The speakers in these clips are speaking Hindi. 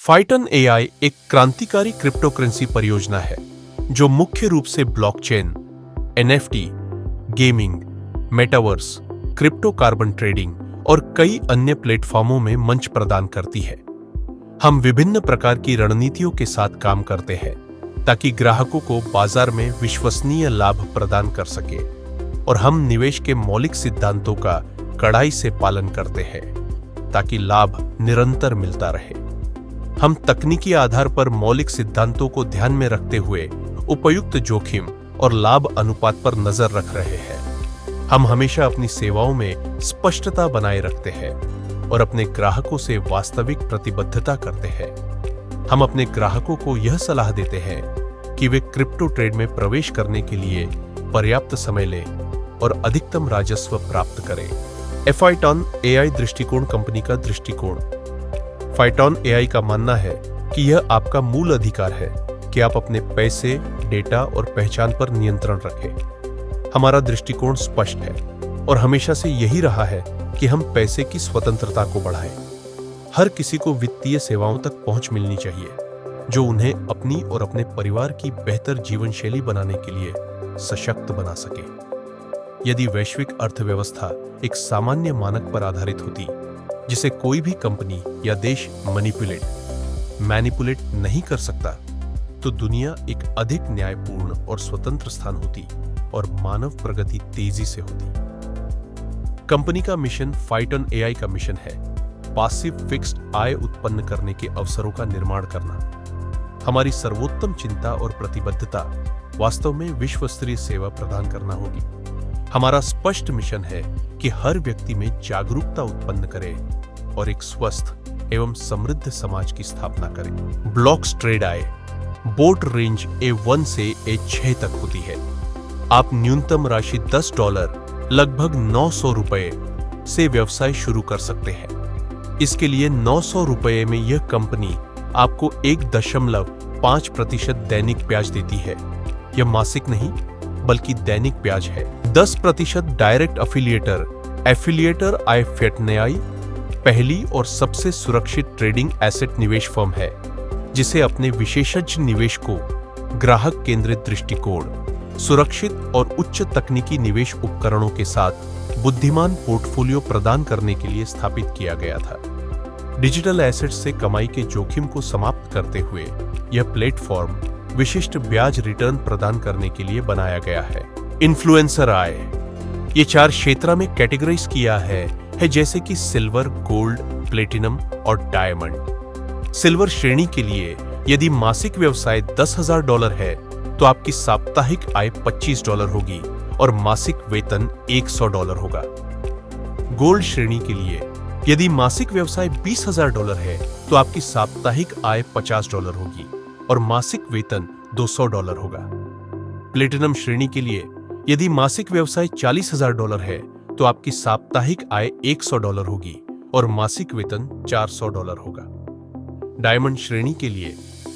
फाइटन एआई एक क्रांतिकारी क्रिप्टोकरेंसी परियोजना है जो मुख्य रूप से blockchain, NFT, gaming, metaverse, crypto carbon trading और कई अन्य प्लेटफॉर्मों में मंच प्रदान करती है। हम विभिन्न प्रकार की रणनीतियों के साथ काम करते हैं ताकि ग्राहकों को बाजार में विश्वसनीय लाभ प्रदान कर सके और हम निवेश के मौलिक सिद्धांतों का कड़ाई से पालन करते हैं ताकि लाभ निरंतर मिलता रहे। हम तकनीकी आधार पर मौलिक सिद्धांतों को ध्यान में रखते हुए उपयुक्त जोखिम और लाभ अनुपात पर नजर रख रहे हैं। हम हमेशा अपनी सेवाओं में स्पष्टता बनाए रखते हैं और अपने ग्राहकों से वास्तविक प्रतिबद्धता करते हैं। हम अपने ग्राहकों को यह सलाह देते हैं कि वे क्रिप्टो ट्रेड में प्रवेश करने के लिए पर्याप्त समय लें और अधिकतम राजस्व प्राप्त करें। फाइटन एआई दृष्टिकोण कंपनी का दृष्टिकोण। फाइटन एआई का मानना है कि यह आपका मूल अधिकार है कि आप अपने पैसे, डेटा और पहचान पर नियंत्रण रखें। हमारा दृष्टिकोण स्पष्ट है और हमेशा से यही रहा है कि हम पैसे की स्वतंत्रता को बढ़ाएं। हर किसी को वित्तीय सेवाओं तक पहुंच मिलनी चाहिए जो उन्हें अपनी और अपने परिवार की बेहतर जीवन शैली बनाने के लिए सशक्त बना सके। यदि वैश्विक अर्थव्यवस्था एक सामान्य मानक पर आधारित होती जिसे कोई भी कंपनी या देश मैनिपुलेट नहीं कर सकता, तो दुनिया एक अधिक न्यायपूर्ण और स्वतंत्र स्थान होती और मानव प्रगति तेजी से होती। कंपनी का मिशन फाइटन एआई का मिशन है पासिव फिक्स्ड आय उत्पन्न करने के अवसरों का निर्माण करना। हमारी सर्वोत्तम चिंता और प्रतिबद्धता वास्तव में विश्व स्तरीय सेवा प्रदान करना होगी। हमारा स्पष्ट मिशन है कि हर व्यक्ति में जागरूकता उत्पन्न करे और एक स्वस्थ एवं समृद्ध समाज की स्थापना करे। ब्लॉक्स ट्रेड आय बोट रेंज A1 से A6 तक होती है। आप न्यूनतम राशि $10 लगभग ₹900 से व्यवसाय शुरू कर सकते हैं। इसके लिए ₹900 में यह कंपनी आपको 1.5% दैनिक ब्याज देती है। यह मासिक नहीं बल्कि दैनिक ब्याज है। 10% डायरेक्ट एफिलिएटर फाइटन पहली और सबसे सुरक्षित ट्रेडिंग एसेट निवेश फर्म है जिसे अपने विशेषज्ञ निवेश को ग्राहक केंद्रित दृष्टिकोण, सुरक्षित और उच्च तकनीकी निवेश उपकरणों के साथ बुद्धिमान पोर्टफोलियो प्रदान करने के लिए स्थापित किया गया था। डिजिटल एसेट्स से कमाई के जोखिम को समाप्त करते हुए यह प्लेटफॉर्म विशिष्ट ब्याज रिटर्न प्रदान करने के लिए बनाया गया है। इन्फ्लुएंसर आय ये 4 क्षेत्र में कैटेगराइज किया है जैसे कि सिल्वर, गोल्ड, प्लेटिनम और डायमंड। सिल्वर श्रेणी के लिए यदि मासिक व्यवसाय $10,000 है तो आपकी साप्ताहिक आय $25 होगी और मासिक वेतन $100 होगा। गोल्ड श्रेणी के लिए यदि मासिक व्यवसाय $20,000 है तो आपकी साप्ताहिक आय $50 होगी और मासिक वेतन $200 होगा। प्लेटिनम श्रेणी के लिए यदि मासिक व्यवसाय $40,000 है तो आपकी साप्ताहिक आय $100 होगी और मासिक वेतन $400 होगा। डायमंड श्रेणी के लिए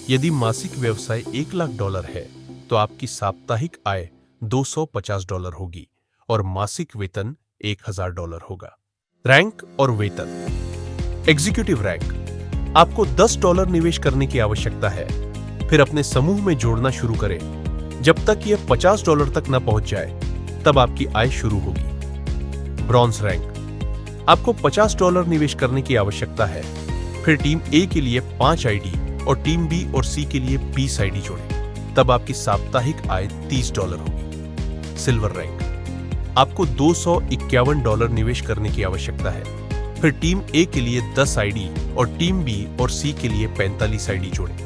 यदि मासिक व्यवसाय $1,00,000 है तो आपकी साप्ताहिक आय $250 होगी और मासिक वेतन $1,000 होगा। रैंक और वेतन। एग्जीक्यूटिव रैंक आपको $10 निवेश करने की आवश्यकता है, फिर अपने समूह में जोड़ना शुरू करें। जब तक यह $50 तक न पहुंच जाए तब आपकी आय शुरू होगी। ब्रॉन्ज रैंक आपको $50 निवेश करने की आवश्यकता है, फिर टीम ए के लिए 5 आईडी और टीम बी और सी के लिए 20 आईडी जोड़ें, तब आपकी साप्ताहिक आय $30 होगी। सिल्वर रैंक आपको $251 निवेश करने की आवश्यकता है, फिर टीम ए के लिए 10 आईडी और टीम बी और सी के लिए 45 आईडी जोड़ें,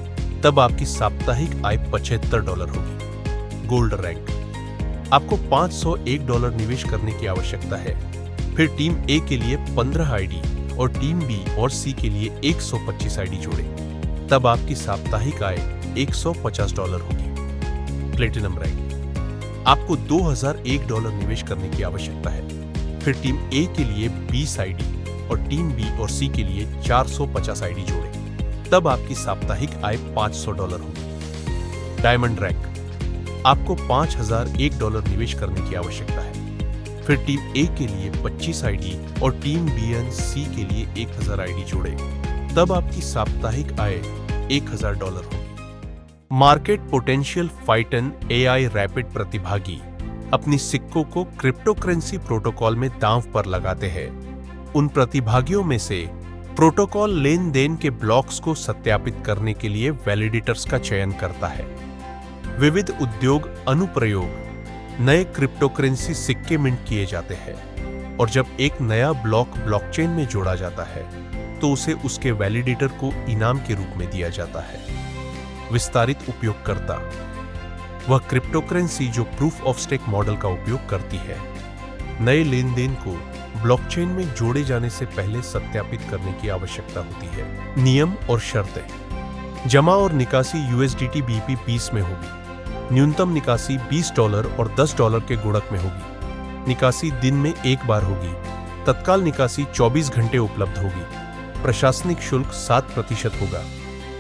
तब आपकी साप्ताहिक आय $75 होगी। गोल्ड रैंक आपको $501 निवेश करने की आवश्यकता है, फिर टीम ए के लिए 15 आईडी और टीम बी और सी के लिए 125 आईडी जोड़ें, तब आपकी साप्ताहिक आय $150 होगी। प्लेटिनम रैंक आपको $2001 निवेश करने की आवश्यकता है, फिर टीम ए के लिए 20 आईडी और टीम बी और सी के लिए 450 आईडी जोड़ें, तब आपकी साप्ताहिक आय $500 होगी। डायमंड रैंक आपको $5001 निवेश करने की आवश्यकता है, फिर टीम ए के लिए 25 आईडी और टीम बी एंड सी के लिए 1000 आईडी जोड़ें, तब आपकी साप्ताहिक आय $1000 होगी। Market potential Phaeton AI rapid प्रतिभागी अपनी सिक्कों को क्रिप्टो करेंसी प्रोटोकॉल में दांव पर लगाते हैं। उन प्रतिभागियों में से प्रोटोकॉल लेन देन के ब्लॉक्स को सत्यापित करने के लिए वैलिडेटर्स का चयन करता है। विविध उद्योग अनुप्रयोग नए क्रिप्टो करेंसी सिक्के मिंट किए जाते हैं और जब एक नया ब्लॉक ब्लॉकचेन में जोड़ा जाता है तो उसे उसके वैलिडेटर को इनाम के रूप में दिया जाता है। विस्तारित उपयोगकर्ता वह क्रिप्टो करेंसी जो प्रूफ ऑफ स्टेक मॉडल का उपयोग करती है। नए लेन देन को ब्लॉकचेन में जोड़े जाने से पहले सत्यापित करने की आवश्यकता होती है। नियम और शर्तें। जमा और निकासी USDT BP 20 में होगी। न्यूनतम निकासी $20 और $10 के गुणक में होगी। निकासी दिन में एक बार होगी। तत्काल निकासी 24 घंटे उपलब्ध होगी। प्रशासनिक शुल्क 7% होगा।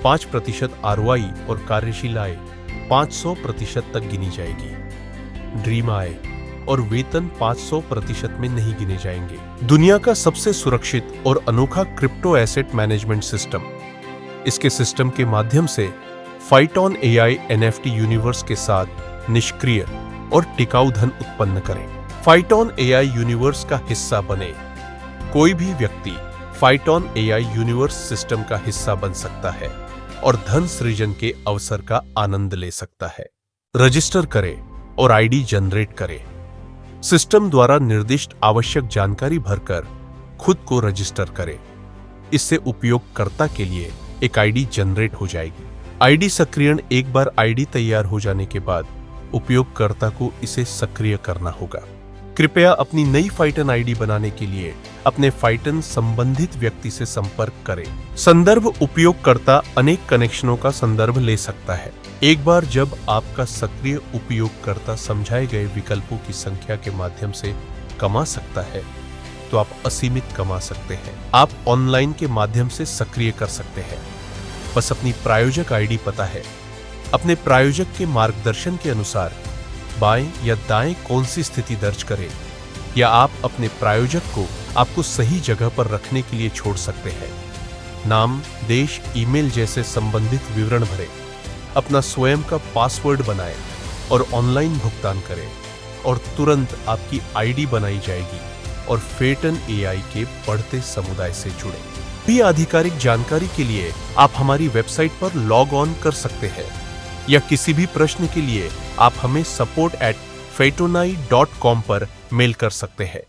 5% ROI और कार्यशील आय 500% तक गिनी जाएगी। ड्रीम आय और वेतन 500% में नहीं गिने जाएंगे। दुनिया का सबसे सुरक्षित और अनोखा क्रिप्टो एसेट मैनेजमेंट सिस्टम। इसके सिस्टम के माध्यम से फाइटॉन AI NFT यूनिवर्स के साथ निष्क्रिय और टिकाऊ धन उत्पन्न करें। फाइटॉन AI यूनिवर्स का हिस्सा बने। कोई भी व्यक्ति फाइटॉन AI यूनिवर्स सिस्टम का हिस्सा बन सकता है और धन सृजन के अवसर का आनंद ले सकता है। रजिस्टर करें और ID जनरेट करें। सिस्टम द्वारा निर्दिष्ट आवश्यक जानकारी भरकर खुद को रजिस्टर करें। इससे उपयोगकर्ता के लिए एक ID जनरेट हो जाएगी। ID सक्रियण एक बार ID तैयार हो जाने के बाद उपयोगकर्ता को इसे सक्रिय करना होगा। कृपया अपनी नई फाइटन ID बनाने के लिए अपने फाइटन संबंधित व्यक्ति से संपर्क करें। संदर्भ उपयोगकर्ता अनेक कनेक्शनों का संदर्भ ले सकता है। एक बार जब आपका सक्रिय उपयोगकर्ता समझाए गए विकल्पों की संख्या के माध्यम से कमा सकता है तो आप असीमित कमा सकते हैं। आप ऑनलाइन के माध्यम से सक्रिय कर सकते हैं। बस अपनी प्रायोजक ID पता है। अपने प्रायोजक के मार्गदर्शन के अनुसार बाएं या दाएं कौन सी स्थिति दर्ज करें, या आप अपने प्रायोजक को आपको सही जगह पर रखने के लिए छोड़ सकते हैं। नाम, देश, ईमेल जैसे संबंधित विवरण भरें। अपना स्वयं का पासवर्ड बनाएं और ऑनलाइन भुगतान करें और तुरंत आपकी ID बनाई जाएगी और फाइटन AI के बढ़ते समुदाय से जुड़े। भी आधिकारिक जानकारी के लिए आप हमारी वेबसाइट पर लॉग ऑन कर सकते हैं या किसी भी प्रश्न के लिए आप हमें support@faitonai.com पर मेल कर सकते हैं।